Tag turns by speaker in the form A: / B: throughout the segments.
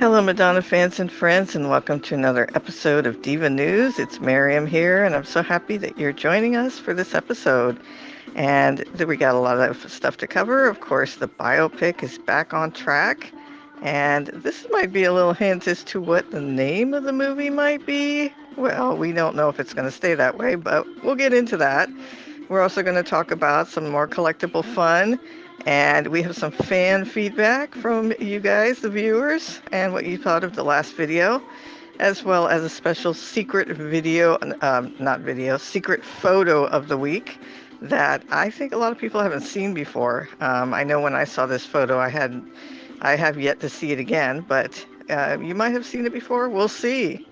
A: Hello, Madonna fans and friends, and welcome to another episode of Diva News. It's Miriam here, and I'm so happy that you're joining us for this episode. And we got a lot of stuff to cover. Of course, the biopic is back on track, and this might be a little hint as to what the name of the movie might be. Well, we don't know if it's going to stay that way, but we'll get into that. We're also going to talk about some more collectible fun, and we have some fan feedback from you guys, the viewers, and what you thought of the last video, as well as a special secret video, not video, secret photo of the week that I think a lot of people haven't seen before. I know when I saw this photo, I have yet to see it again, but you might have seen it before. We'll see.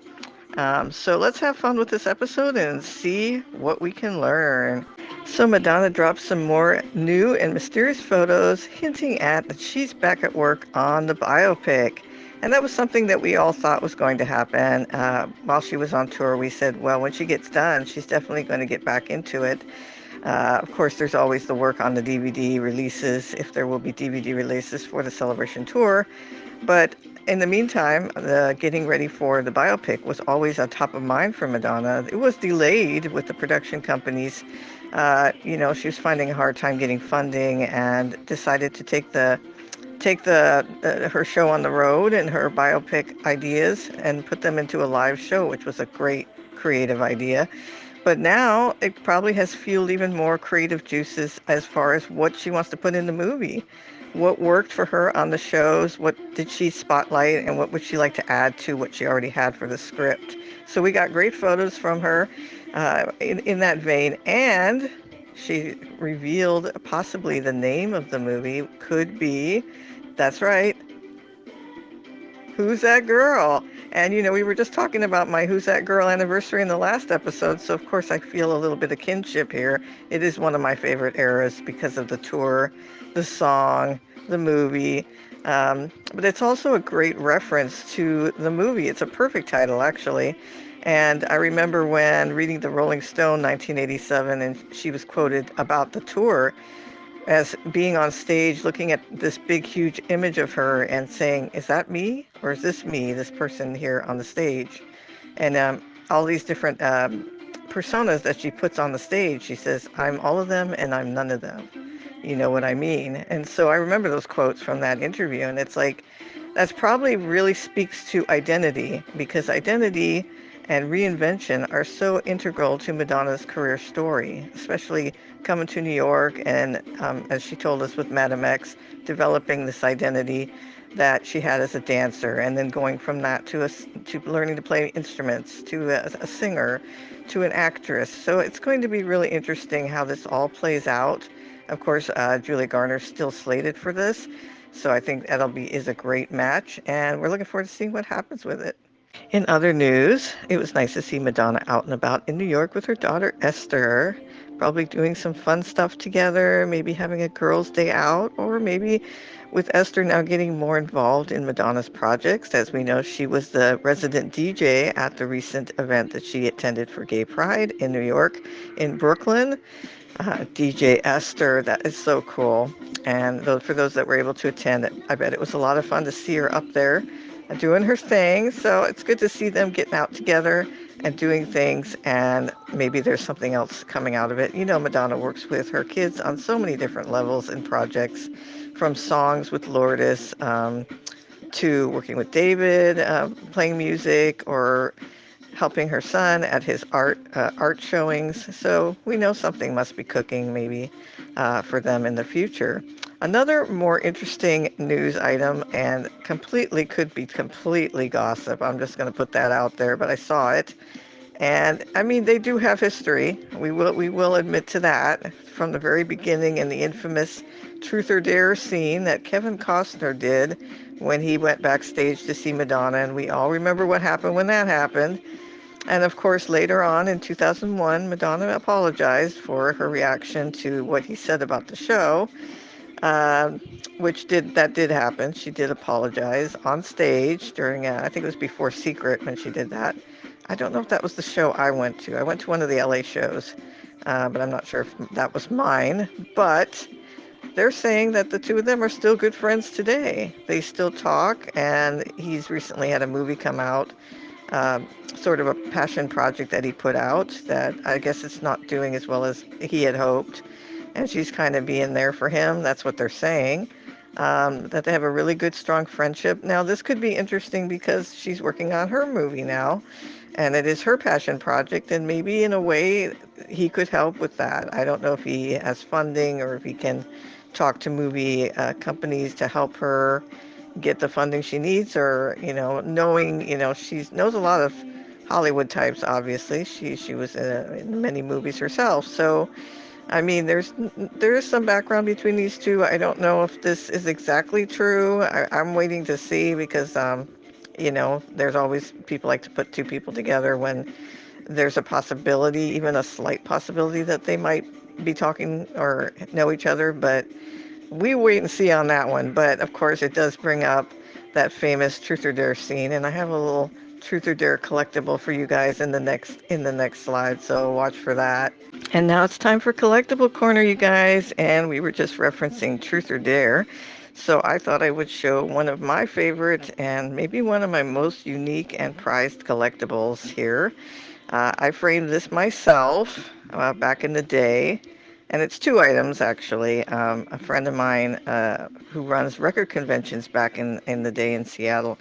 A: So let's have fun with this episode and see what we can learn. So Madonna dropped some more new and mysterious photos hinting at that she's back at work on the biopic. And that was something that we all thought was going to happen. While she was on tour, we said, well, when she gets done, she's definitely going to get back into it. Of course, there's always the work on the DVD releases, if there will be DVD releases for the Celebration Tour. But in the meantime, the getting ready for the biopic was always on top of mind for Madonna. It was delayed with the production companies. She was finding a hard time getting funding and decided to take her show on the road and her biopic ideas and put them into a live show, which was a great creative idea. But now it probably has fueled even more creative juices as far as what she wants to put in the movie. What worked for her on the shows? What did she spotlight? And what would she like to add to what she already had for the script? So we got great photos from her in that vein. And she revealed possibly the name of the movie could be, that's right, Who's That Girl? And we were just talking about my Who's That Girl anniversary in the last episode, so of course I feel a little bit of kinship here. It is one of my favorite eras because of the tour, the song, the movie. But it's also a great reference to the movie. It's a perfect title, actually. And I remember when reading the Rolling Stone 1987, and she was quoted about the tour as being on stage looking at this big huge image of her and saying, is that me or is this me, this person here on the stage? And all these different personas that she puts on the stage, she says, I'm all of them and I'm none of them. You know what I mean? And so I remember those quotes from that interview, and it's like that's probably really speaks to identity, because identity and reinvention are so integral to Madonna's career story, especially coming to New York and, as she told us with Madame X, developing this identity that she had as a dancer, and then going from that to learning to play instruments, to a singer, to an actress. So it's going to be really interesting how this all plays out. Of course, Julia Garner's still slated for this, so I think that'll is a great match, and we're looking forward to seeing what happens with it. In other news, it was nice to see Madonna out and about in New York with her daughter Esther, probably doing some fun stuff together, maybe having a girls' day out, or maybe with Esther now getting more involved in Madonna's projects. As we know, she was the resident DJ at the recent event that she attended for Gay Pride in New York, in Brooklyn. DJ Esther, that is so cool. And for those that were able to attend, I bet it was a lot of fun to see her up there and doing her thing. So it's good to see them getting out together and doing things, and maybe there's something else coming out of it. Madonna works with her kids on so many different levels and projects, from songs with Lourdes to working with David, playing music, or helping her son at his art showings. So we know something must be cooking maybe for them in the future. Another more interesting news item, and could be completely gossip. I'm just going to put that out there, but I saw it. And I mean, they do have history. We will admit to that, from the very beginning, in the infamous Truth or Dare scene that Kevin Costner did when he went backstage to see Madonna, and we all remember what happened when that happened. And of course, later on in 2001, Madonna apologized for her reaction to what he said about the show, um, that did happen. She did apologize on stage during, I think it was before Secret when she did that. I don't know if that was the show I went to. I went to one of the LA shows, but I'm not sure if that was mine. But they're saying that the two of them are still good friends today. They still talk, and he's recently had a movie come out, sort of a passion project that he put out that I guess it's not doing as well as he had hoped. And she's kind of being there for him. That's what they're saying. That they have a really good, strong friendship. Now, this could be interesting because she's working on her movie now, and it is her passion project, and maybe in a way he could help with that. I don't know if he has funding or if he can talk to movie companies to help her get the funding she needs, or knowing, she knows a lot of Hollywood types. Obviously, she was in many movies herself, so I mean, there is some background between these two. I don't know if this is exactly true. I'm waiting to see because, there's always people like to put two people together when there's a possibility, even a slight possibility, that they might be talking or know each other. But we wait and see on that one. But of course, it does bring up that famous Truth or Dare scene, and I have a little Truth or Dare collectible for you guys in the next slide. So watch for that. And now it's time for Collectible Corner, you guys. And we were just referencing Truth or Dare. So I thought I would show one of my favorite and maybe one of my most unique and prized collectibles here. I framed this myself back in the day. And it's two items, actually. A friend of mine who runs record conventions back in the day in Seattle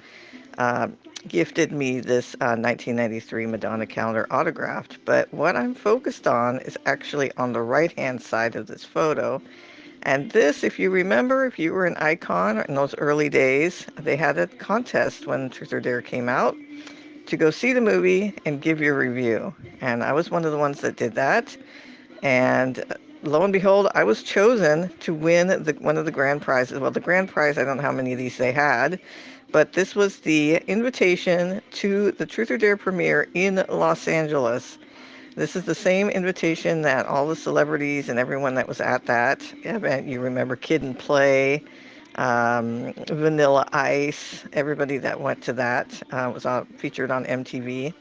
A: uh, gifted me this 1993 Madonna calendar autographed. But what I'm focused on is actually on the right-hand side of this photo. And this, if you remember, if you were an icon in those early days, they had a contest when Truth or Dare came out to go see the movie and give your review. And I was one of the ones that did that. And lo and behold, I was chosen to win one of the grand prizes. Well, the grand prize, I don't know how many of these they had, but this was the invitation to the Truth or Dare premiere in Los Angeles. This is the same invitation that all the celebrities and everyone that was at that event, you remember Kid and Play, Vanilla Ice, everybody that went to that was featured on MTV.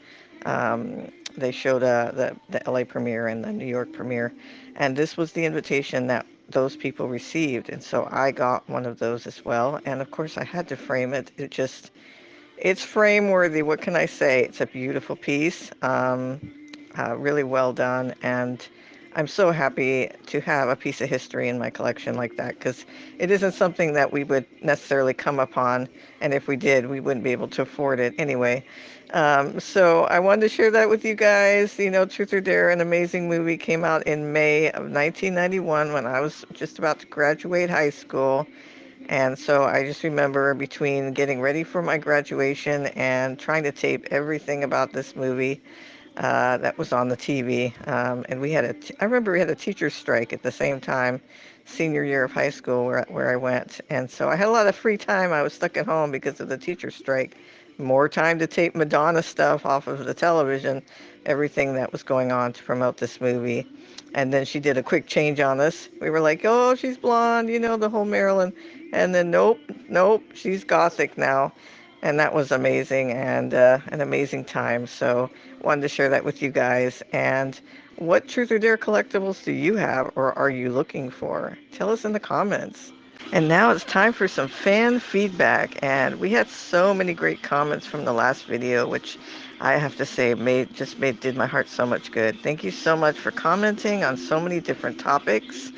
A: They showed the LA premiere and the New York premiere, and this was the invitation that those people received. And so I got one of those as well. And of course, I had to frame it. It's frame worthy. What can I say? It's a beautiful piece, really well done, and I'm so happy to have a piece of history in my collection like that, because it isn't something that we would necessarily come upon, and if we did, we wouldn't be able to afford it anyway. So I wanted to share that with you guys. Truth or Dare, an amazing movie, came out in May of 1991 when I was just about to graduate high school. And so I just remember between getting ready for my graduation and trying to tape everything about this movie that was on the TV. And I remember we had a teacher's strike at the same time, senior year of high school where I went. And so I had a lot of free time. I was stuck at home because of the teacher's strike. More time to tape Madonna stuff off of the television, everything that was going on to promote this movie. And then she did a quick change on us. We were like, oh, she's blonde, the whole Marilyn. And then nope, nope, she's gothic now. And that was amazing, and an amazing time. So wanted to share that with you guys. And what Truth or Dare collectibles do you have or are you looking for? Tell us in the comments. And now it's time for some fan feedback. And we had so many great comments from the last video, which I have to say did my heart so much good. Thank you so much for commenting on so many different topics,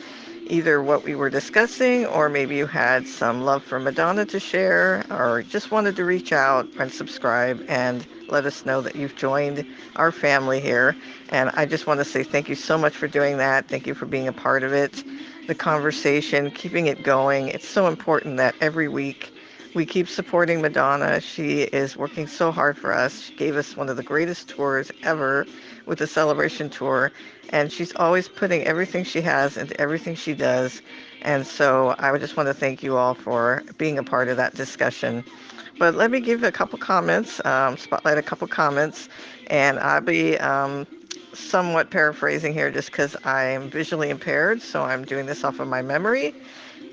A: either what we were discussing, or maybe you had some love for Madonna to share, or just wanted to reach out and subscribe and let us know that you've joined our family here. And I just want to say thank you so much for doing that. Thank you for being a part of it, the conversation, keeping it going. It's so important that every week we keep supporting Madonna. She is working so hard for us. She gave us one of the greatest tours ever with the Celebration Tour, and she's always putting everything she has into everything she does. And so I would just want to thank you all for being a part of that discussion. But let me give a couple comments, spotlight a couple comments, and I'll be somewhat paraphrasing here just because I'm visually impaired, so I'm doing this off of my memory.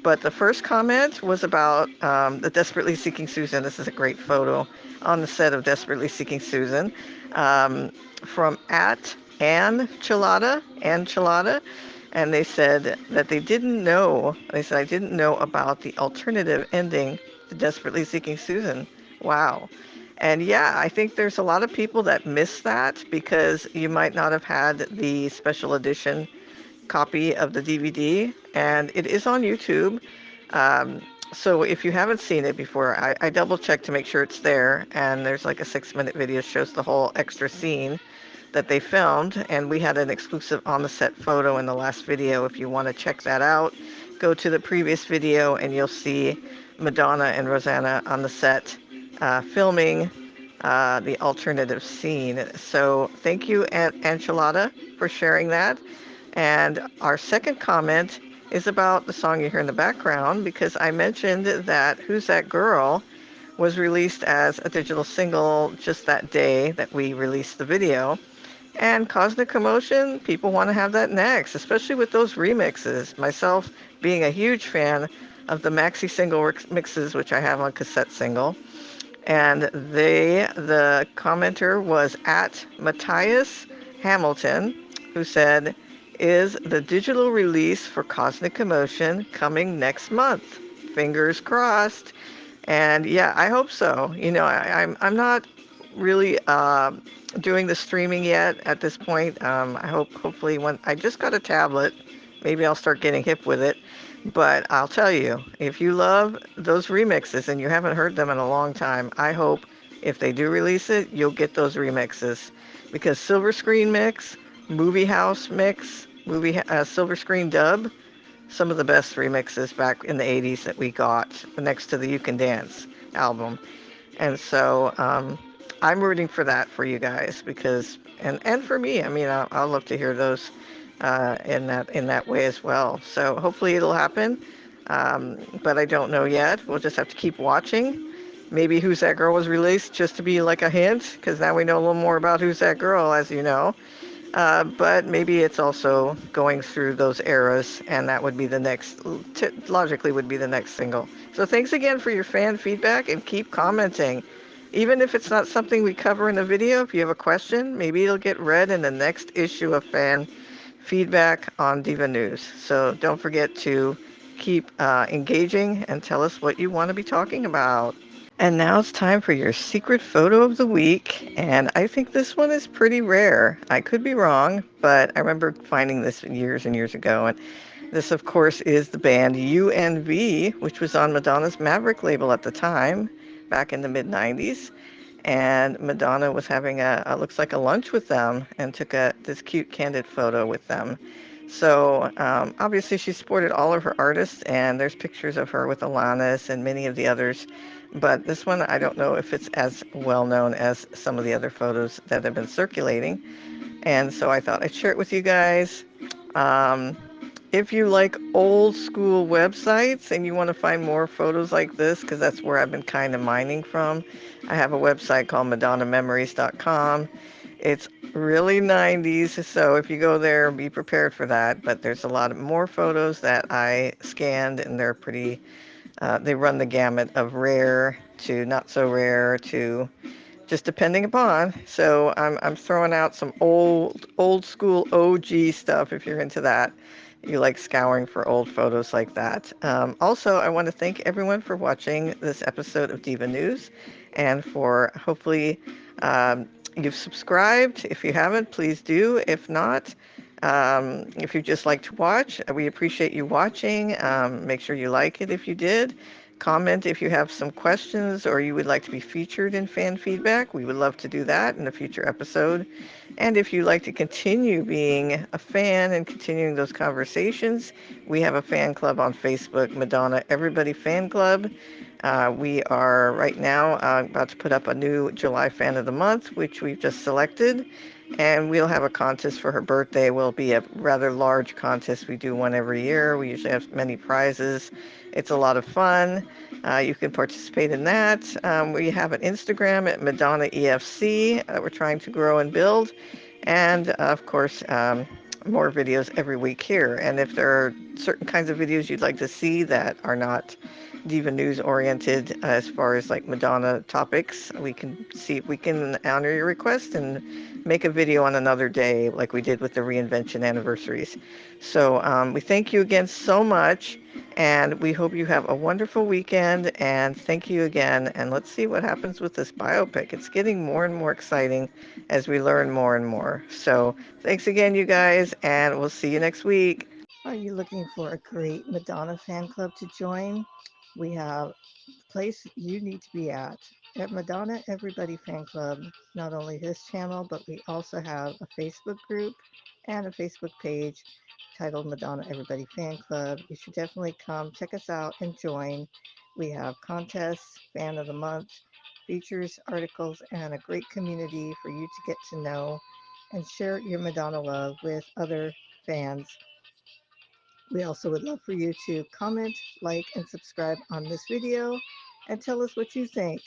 A: But the first comment was about the Desperately Seeking Susan. This is a great photo on the set of Desperately Seeking Susan, from at Ann Chilada. and they said that they didn't know. They said, I didn't know about the alternative ending to Desperately Seeking Susan. Wow. And yeah, I think there's a lot of people that miss that because you might not have had the special edition copy of the DVD, and it is on YouTube. Um, so if you haven't seen it before, I double checked to make sure it's there, and there's like a 6-minute video shows the whole extra scene that they filmed, and we had an exclusive on the set photo in the last video. If you want to check that out, go to the previous video and you'll see Madonna and Rosanna on the set filming the alternative scene. So thank you, Aunt Enchilada, for sharing that. And our second comment is about the song you hear in the background, because I mentioned that Who's That Girl was released as a digital single just that day that we released the video. And Cosmic Commotion, people want to have that next, especially with those remixes. Myself being a huge fan of the maxi single mixes, which I have on cassette single. And the commenter was at Matthias Hamilton, who said, is the digital release for Cosmic Commotion coming next month? Fingers crossed. And yeah, I hope so. I'm not really doing the streaming yet at this point. I hopefully when I just got a tablet, maybe I'll start getting hip with it. But I'll tell you, if you love those remixes and you haven't heard them in a long time, I hope if they do release it, you'll get those remixes, because Silver Screen Mix, Movie House Mix, Silver Screen Dub, some of the best remixes back in the 80s that we got next to the You Can Dance album. And so I'm rooting for that for you guys, because and for me, I mean, I'll love to hear those in that way as well. So hopefully it'll happen, but I don't know yet. We'll just have to keep watching. Maybe Who's That Girl was released just to be like a hint, because now we know a little more about Who's That Girl, as you know. But maybe it's also going through those eras, and that would be the next, logically would be the next single. So thanks again for your fan feedback, and keep commenting. Even if it's not something we cover in the video, if you have a question, maybe it'll get read in the next issue of fan feedback on Diva News. So don't forget to keep engaging and tell us what you want to be talking about. And now it's time for your secret photo of the week. And I think this one is pretty rare. I could be wrong, but I remember finding this years and years ago. And this, of course, is the band UNV, which was on Madonna's Maverick label at the time, back in the mid 90s. And Madonna was having looks like a lunch with them, and took this cute candid photo with them. So obviously she supported all of her artists, and there's pictures of her with Alanis and many of the others. But this one, I don't know if it's as well known as some of the other photos that have been circulating. And so I thought I'd share it with you guys. Um, if you like old school websites and you want to find more photos like this, because that's where I've been kind of mining from, I have a website called MadonnaMemories.com. It's really 90s, so if you go there, be prepared for that. But there's a lot of more photos that I scanned, and they're pretty, they run the gamut of rare to not so rare to just depending upon. So I'm throwing out some old school OG stuff if you're into that. You like scouring for old photos like that. Also, I want to thank everyone for watching this episode of Diva News, and for hopefully you've subscribed. If you haven't, please do. If not, if you just like to watch, we appreciate you watching. Make sure you like it if you did. Comment if you have some questions or you would like to be featured in fan feedback. We would love to do that in a future episode. And if you'd like to continue being a fan and continuing those conversations, we have a fan club on Facebook, Madonna Everybody Fan Club. We are right now about to put up a new July Fan of the Month, which we've just selected. And we'll have a contest for her birthday. Will be a rather large contest. We do one every year. We usually have many prizes. It's a lot of fun. You can participate in that. We have an Instagram at Madonna EFC that we're trying to grow and build. And of course, more videos every week here. And if there are certain kinds of videos you'd like to see that are not Diva News oriented as far as like Madonna topics. We can see if we can honor your request and make a video on another day like we did with the reinvention anniversaries. So we thank you again so much, and we hope you have a wonderful weekend, and thank you again, and let's see what happens with this biopic. It's getting more and more exciting as we learn more and more. So thanks again, you guys, and we'll see you next week. Are you looking for a great Madonna fan club to join? We have a place you need to be at Madonna Everybody Fan Club. Not only this channel, but we also have a Facebook group and a Facebook page titled Madonna Everybody Fan Club. You should definitely come check us out and join. We have contests, fan of the month, features, articles, and a great community for you to get to know and share your Madonna love with other fans. We also would love for you to comment, like, and subscribe on this video and tell us what you think.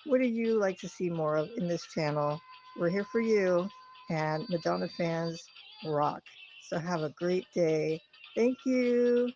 A: What do you like to see more of in this channel? We're here for you, and Madonna fans rock. So have a great day. Thank you.